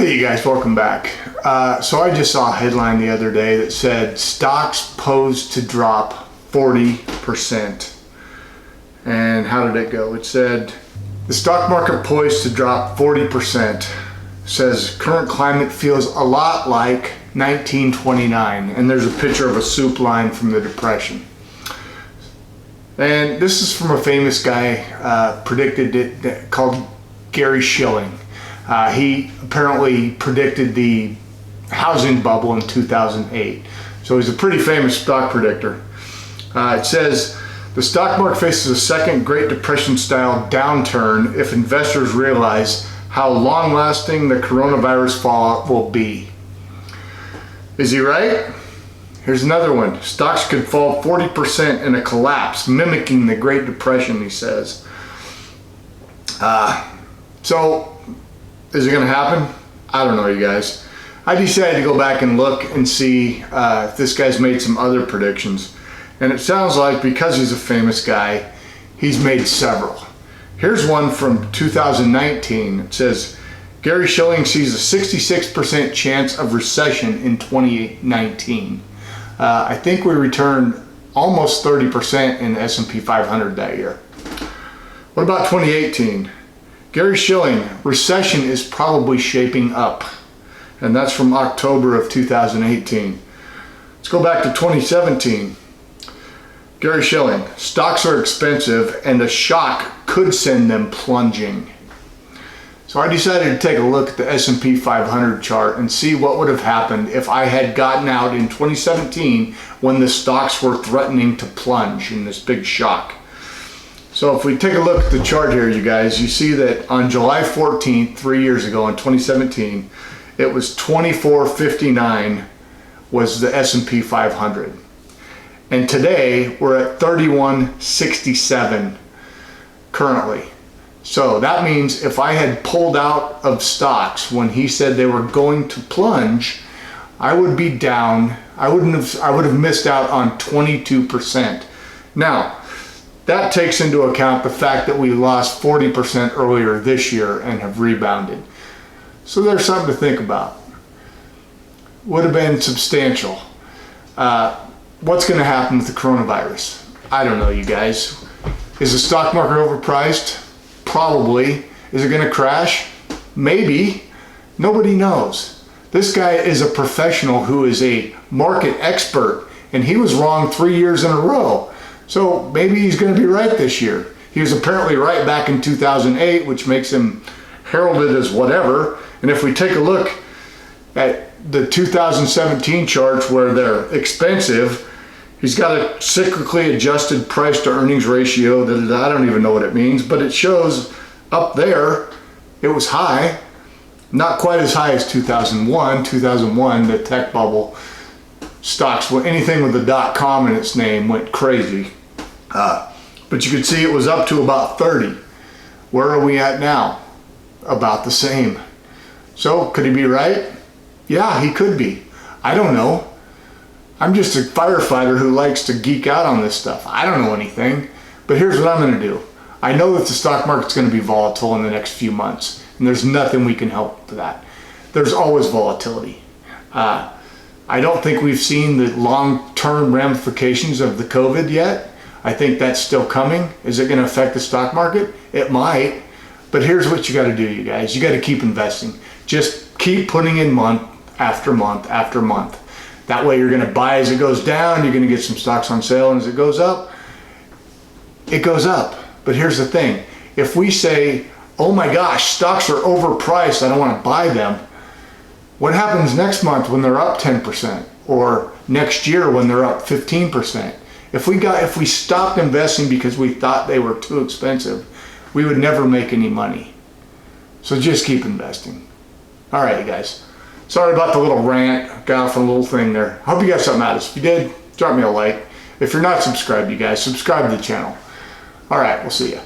Hey you guys, welcome back. So I just saw a headline the other day that said stocks posed to drop 40%. And how did it go? It said the stock market poised to drop 40%. Says current climate feels a lot like 1929. And there's a picture of a soup line from the Depression. And this is from a famous guy, predicted it, called Gary Shilling. He apparently predicted the housing bubble in 2008. So he's a pretty famous stock predictor. It says, the stock market faces a second Great Depression style downturn if investors realize how long lasting the coronavirus fallout will be. Is he right? Here's another one. Stocks could fall 40% in a collapse, mimicking the Great Depression, he says. So, is it going to happen? I don't know, you guys. I decided to go back and look and see if this guy's made some other predictions. And it sounds like because he's a famous guy, he's made several. Here's one from 2019. It says, Gary Shilling sees a 66% chance of recession in 2019. I think we returned almost 30% in the S&P 500 that year. What about 2018? Gary Shilling, recession is probably shaping up. And that's from October of 2018. Let's go back to 2017. Gary Shilling, stocks are expensive and a shock could send them plunging. So I decided to take a look at the S&P 500 chart and see what would have happened if I had gotten out in 2017 when the stocks were threatening to plunge in this big shock. So if we take a look at the chart here, you guys, you see that on July 14th, 3 years ago in 2017, it was 2459 was the S&P 500. And today we're at 3167 currently. So that means if I had pulled out of stocks when he said they were going to plunge, I would be down. I would have missed out on 22%. Now, that takes into account the fact that we lost 40% earlier this year and have rebounded. So there's something to think about. Would have been substantial. What's going to happen with the coronavirus? I don't know, you guys. Is the stock market overpriced? Probably. Is it going to crash? Maybe. Nobody knows. This guy is a professional who is a market expert, and he was wrong 3 years in a row. So maybe he's going to be right this year. He was apparently right back in 2008, which makes him heralded as whatever. And if we take a look at the 2017 charts where they're expensive, he's got a cyclically adjusted price to earnings ratio that I don't even know what it means, but it shows up there it was high, not quite as high as 2001. 2001, the tech bubble, stocks, anything with the .com in its name went crazy. But you could see it was up to about 30. Where are we at now? About the same. So could he be right? Yeah, he could be. I don't know. I'm just a firefighter who likes to geek out on this stuff. I don't know anything, but here's what I'm going to do. I know that the stock market's going to be volatile in the next few months, and there's nothing we can help with that. There's always volatility. I don't think we've seen the long-term ramifications of the COVID yet. I think that's still coming. Is it going to affect the stock market? It might, but here's what you got to do, you guys. You got to keep investing. Just keep putting in month after month after month. That way you're going to buy as it goes down, you're going to get some stocks on sale, and as it goes up, it goes up. But here's the thing. If we say, oh my gosh, stocks are overpriced, I don't want to buy them, what happens next month when they're up 10%? Or next year when they're up 15%? If we stopped investing because we thought they were too expensive, we would never make any money. So just keep investing. All right, you guys. Sorry about the little rant, got off a little thing there. Hope you got something out of this. If you did, drop me a like. If you're not subscribed, you guys, subscribe to the channel. All right, we'll see you.